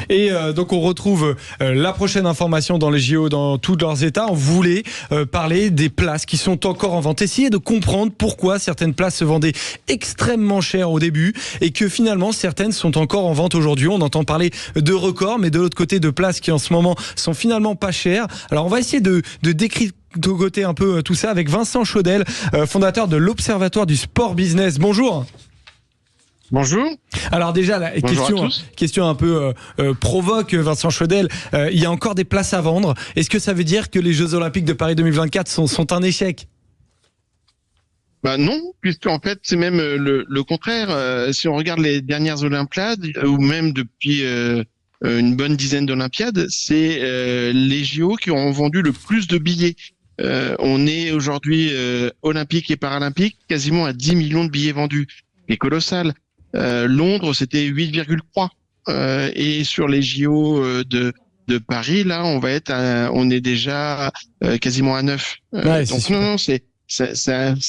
Et donc on retrouve la prochaine information dans les JO dans tous leurs états. On voulait parler des places qui sont encore en vente, essayer de comprendre pourquoi certaines places se vendaient extrêmement cher au début et que finalement certaines sont encore en vente aujourd'hui. On entend parler de records, mais de l'autre côté de places qui en ce moment sont finalement pas chères. Alors on va essayer de décrypter un peu tout ça avec Vincent Chaudel, fondateur de l'Observatoire du Sport Business. Bonjour. Bonjour. Alors déjà, la question un peu provoque, Vincent Chaudel. Il y a encore des places à vendre. Est-ce que ça veut dire que les Jeux Olympiques de Paris 2024 sont un échec ? Non, puisque en fait c'est même le contraire. Si on regarde les dernières Olympiades, ou même depuis une bonne dizaine d'Olympiades, c'est les JO qui ont vendu le plus de billets. On est aujourd'hui olympique et paralympique, quasiment à 10 millions de billets vendus. C'est colossal. Londres, c'était 8,3. Et sur les JO de Paris, là, on est déjà quasiment à 9. Donc non, c'est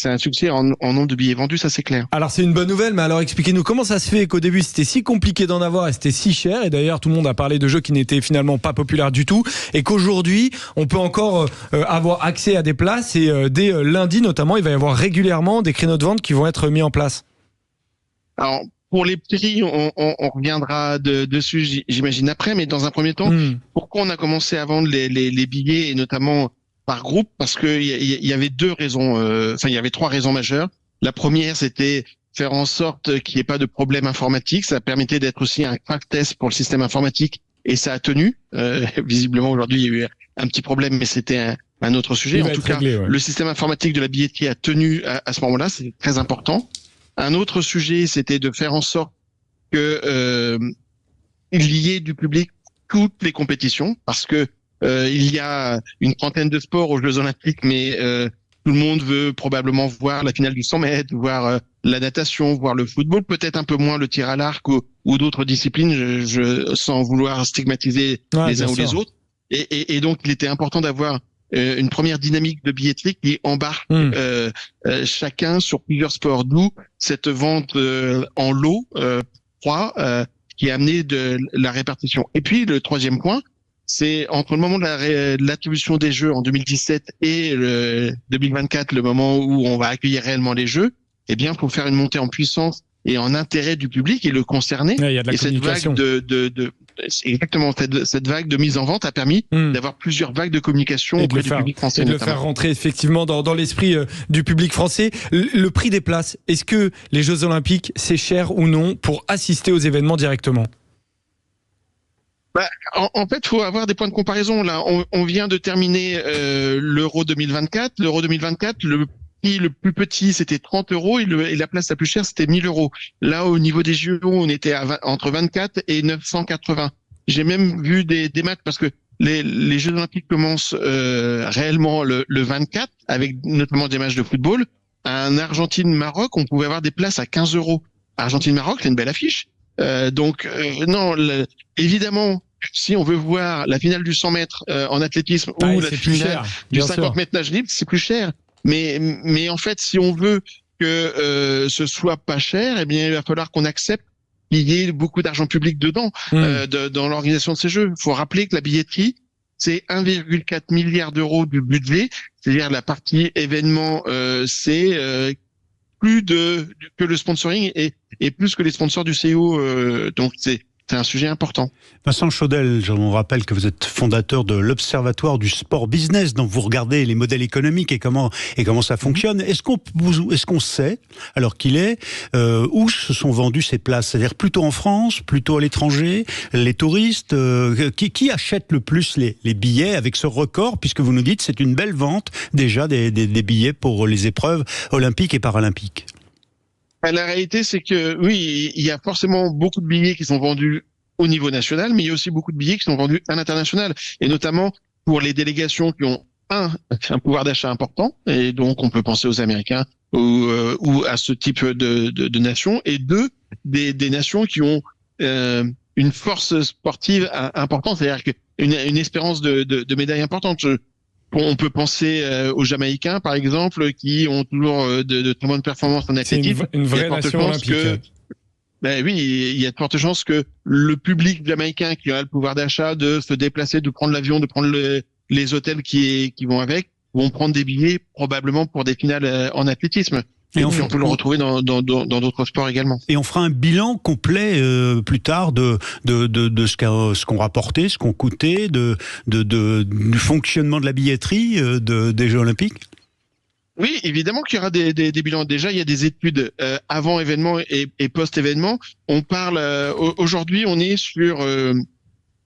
un succès en nombre de billets vendus, ça c'est clair. Alors c'est une bonne nouvelle, mais alors expliquez-nous comment ça se fait qu'au début c'était si compliqué d'en avoir et c'était si cher, et d'ailleurs tout le monde a parlé de jeux qui n'étaient finalement pas populaires du tout, et qu'aujourd'hui on peut encore avoir accès à des places, et dès lundi notamment il va y avoir régulièrement des créneaux de vente qui vont être mis en place. Alors, pour les prix, on reviendra dessus, j'imagine, après, mais dans un premier temps, pourquoi on a commencé à vendre les billets, et notamment par groupe? Parce que il y avait deux raisons, il y avait trois raisons majeures. La première, c'était faire en sorte qu'il n'y ait pas de problème informatique. Ça permettait d'être aussi un crash test pour le système informatique, et ça a tenu. Visiblement, aujourd'hui, il y a eu un petit problème, mais c'était un autre sujet. En tout cas, le système informatique de la billetterie a tenu à ce moment-là, c'est très important. Un autre sujet, c'était de faire en sorte que il y ait du public toutes les compétitions, parce que il y a une trentaine de sports aux Jeux Olympiques, mais tout le monde veut probablement voir la finale du 100 mètres, voir la natation, voir le football, peut-être un peu moins le tir à l'arc ou d'autres disciplines, sans vouloir stigmatiser les uns ou les autres. Et donc, il était important d'avoir une première dynamique de billetterie qui embarque chacun sur plusieurs sports, d'où cette vente en lot qui a amené de la répartition. Et puis le troisième point, c'est entre le moment de l'attribution des Jeux en 2017 et le 2024, le moment où on va accueillir réellement les Jeux, eh bien, faut faire une montée en puissance et en intérêt du public et le concerner. Il y a de la communication. Exactement, cette vague de mise en vente a permis d'avoir plusieurs vagues de communication auprès du public français. Et de le faire rentrer effectivement dans l'esprit du public français. Le prix des places, est-ce que les Jeux Olympiques, c'est cher ou non pour assister aux événements directement ? En fait, faut avoir des points de comparaison. Là, on vient de terminer l'Euro 2024. L'Euro 2024, le prix le plus petit, c'était 30 € et la place la plus chère, c'était 1 000 €. Là, au niveau des JO, on était entre 24 et 980. J'ai même vu des matchs, parce que les Jeux Olympiques commencent réellement le 24, avec notamment des matchs de football. Un Argentine-Maroc, on pouvait avoir des places à 15 €. Argentine-Maroc, c'est une belle affiche. Évidemment, si on veut voir la finale du 100 mètres en athlétisme ou la finale du 50 mètres nage libre, c'est plus cher. Mais en fait, si on veut que ce soit pas cher, eh bien, il va falloir qu'on accepte qu'il y ait beaucoup d'argent public dedans, dans l'organisation de ces Jeux. Il faut rappeler que la billetterie, c'est 1,4 milliard d'euros du budget, c'est-à-dire la partie événement, c'est plus que le sponsoring et plus que les sponsors du CO. Donc c'est un sujet important. Vincent Chaudel, je vous rappelle que vous êtes fondateur de l'Observatoire du Sport Business, donc vous regardez les modèles économiques et comment ça fonctionne. Est-ce qu'on sait, alors qu'il est, où se sont vendues ces places? C'est-à-dire plutôt en France, plutôt à l'étranger, les touristes, qui achète le plus les billets avec ce record, puisque vous nous dites c'est une belle vente déjà des billets pour les épreuves olympiques et paralympiques? La réalité, c'est que oui, il y a forcément beaucoup de billets qui sont vendus au niveau national, mais il y a aussi beaucoup de billets qui sont vendus à l'international, et notamment pour les délégations qui ont un pouvoir d'achat important, et donc on peut penser aux Américains ou à ce type de nations, et deux, des nations qui ont une force sportive importante, c'est-à-dire une espérance de médailles importante. On peut penser aux Jamaïcains, par exemple, qui ont toujours de très bonnes performances en athlétisme. C'est une vraie nation olympique. Ben oui, il y a de fortes chances que le public jamaïcain qui a le pouvoir d'achat de se déplacer, de prendre l'avion, de prendre les hôtels qui vont avec, vont prendre des billets probablement pour des finales en athlétisme. Et on peut le retrouver dans d'autres sports également. Et on fera un bilan complet plus tard de ce qu'on rapportait, ce qu'on coûtait, du fonctionnement de la billetterie des Jeux Olympiques. Oui, évidemment qu'il y aura des bilans. Déjà, il y a des études avant événement et post événement. On parle aujourd'hui, on est sur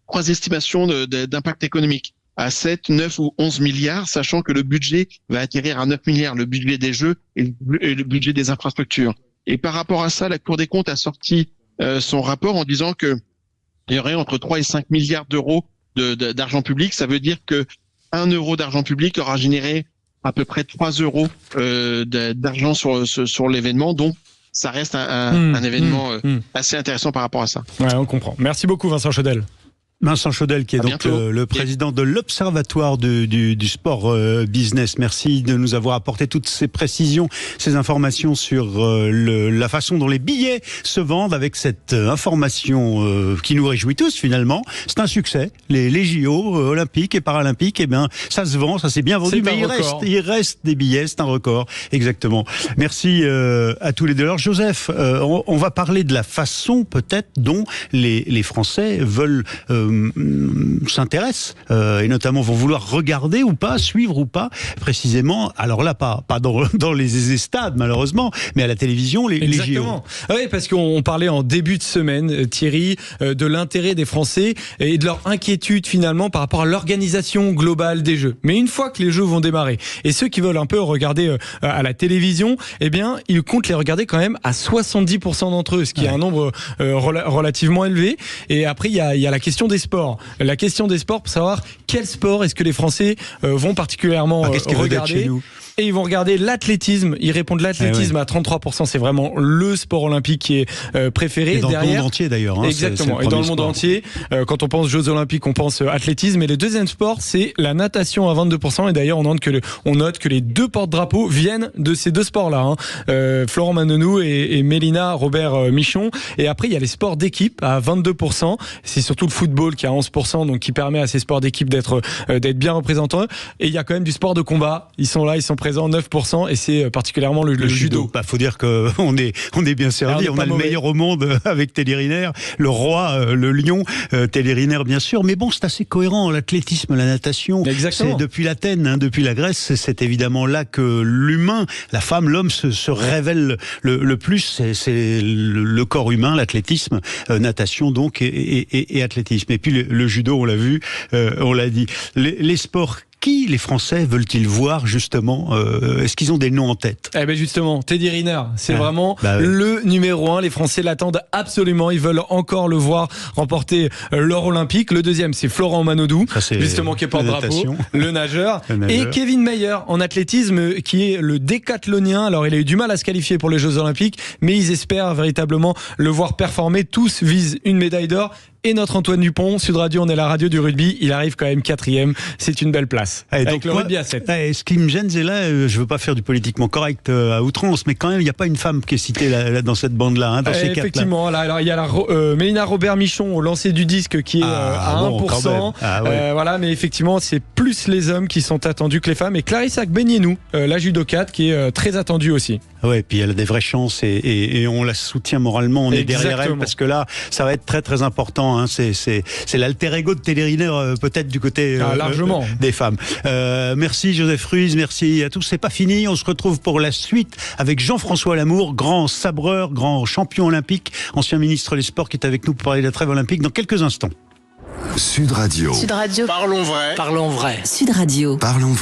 3 estimations d'impact économique à 7, 9 ou 11 milliards, sachant que le budget va atterrir à 9 milliards, le budget des Jeux et le budget des infrastructures. Et par rapport à ça, la Cour des comptes a sorti son rapport en disant que il y aurait entre 3 et 5 milliards d'euros d'argent public. Ça veut dire que 1 euro d'argent public aura généré à peu près 3 euros d'argent sur l'événement. Donc, ça reste un événement assez intéressant par rapport à ça. Ouais, on comprend. Merci beaucoup, Vincent Chaudel. Vincent Chaudel, qui est donc le président de l'Observatoire du sport business. Merci de nous avoir apporté toutes ces précisions, ces informations sur la façon dont les billets se vendent, avec cette information qui nous réjouit tous finalement. C'est un succès. Les JO olympiques et paralympiques, eh bien, ça se vend, ça s'est bien vendu, mais il reste des billets, c'est un record. Exactement. Merci à tous les deux. Alors Joseph, on va parler de la façon peut-être dont les Français veulent s'intéressent et notamment vont vouloir regarder ou pas, suivre ou pas précisément, alors là pas dans les stades malheureusement, mais à la télévision, les JO. Oui, parce qu'on parlait en début de semaine, Thierry, de l'intérêt des Français et de leur inquiétude finalement par rapport à l'organisation globale des Jeux. Mais une fois que les Jeux vont démarrer, et ceux qui veulent un peu regarder à la télévision, eh bien ils comptent les regarder quand même à 70% d'entre eux, ce qui est un nombre relativement élevé. Et après il y a la question des sports. La question des sports pour savoir quel sport est-ce que les Français vont particulièrement regarder. Et ils vont regarder l'athlétisme. Ils répondent l'athlétisme à 33%. C'est vraiment le sport olympique qui est préféré. Et dans le monde entier d'ailleurs. Exactement. Et dans le monde entier, quand on pense Jeux olympiques, on pense athlétisme. Et le deuxième sport, c'est la natation à 22%. Et d'ailleurs, on note que les 2 porte-drapeaux viennent de ces 2 sports-là. Florent Manonou et Mélina Robert-Michon. Et après, il y a les sports d'équipe à 22%. C'est surtout le football qui a 11%, donc qui permet à ces sports d'équipe d'être bien représentants. Et il y a quand même du sport de combat. Ils sont là, ils sont présents 9%, et c'est particulièrement le judo. Bah, faut dire qu'on est bien servi. On a le meilleur au monde avec Teddy Riner, le roi, le lion, Teddy Riner bien sûr. Mais bon, c'est assez cohérent. L'athlétisme, la natation, c'est depuis l'Athènes, depuis la Grèce, c'est évidemment là que l'humain, la femme, l'homme se révèle le plus. C'est le corps humain, l'athlétisme, natation donc et athlétisme. Et puis le judo, on l'a vu, on l'a dit. Les sports. Qui les Français veulent-ils voir justement Est-ce qu'ils ont des noms en tête? Eh ben justement, Teddy Riner, c'est vraiment le numéro 1. Les Français l'attendent absolument. Ils veulent encore le voir remporter l'or olympique. Le deuxième, c'est Florent Manonou, justement qui est porte-drapeau, le nageur. Et Kevin Mayer en athlétisme, qui est le décathlonien. Alors il a eu du mal à se qualifier pour les Jeux olympiques, mais ils espèrent véritablement le voir performer. Tous visent une médaille d'or. Et notre Antoine Dupont, Sud Radio, on est la radio du rugby, il arrive quand même 4e, c'est une belle place. Avec le rugby à 7. Ce qui me gêne, c'est là, je veux pas faire du politiquement correct à outrance, mais quand même, il n'y a pas une femme qui est citée là, dans cette bande-là, dans ces 4-là. Effectivement, alors il y a Mélina Robert-Michon au lancer du disque qui est à 1%. Voilà, mais effectivement, c'est plus les hommes qui sont attendus que les femmes. Et Clarissa Agbenienou, la judokate, qui est très attendue aussi. Ouais, puis elle a des vraies chances et on la soutient moralement, on est derrière elle, parce que là, ça va être très très important. C'est l'alter ego de Teddy Riner, peut-être du côté largement des femmes. Merci Joseph Ruiz, merci à tous. C'est pas fini, on se retrouve pour la suite avec Jean-François Lamour, grand sabreur, grand champion olympique, ancien ministre des Sports, qui est avec nous pour parler de la trêve olympique dans quelques instants. Sud Radio. Sud Radio. Parlons vrai. Parlons vrai. Sud Radio. Parlons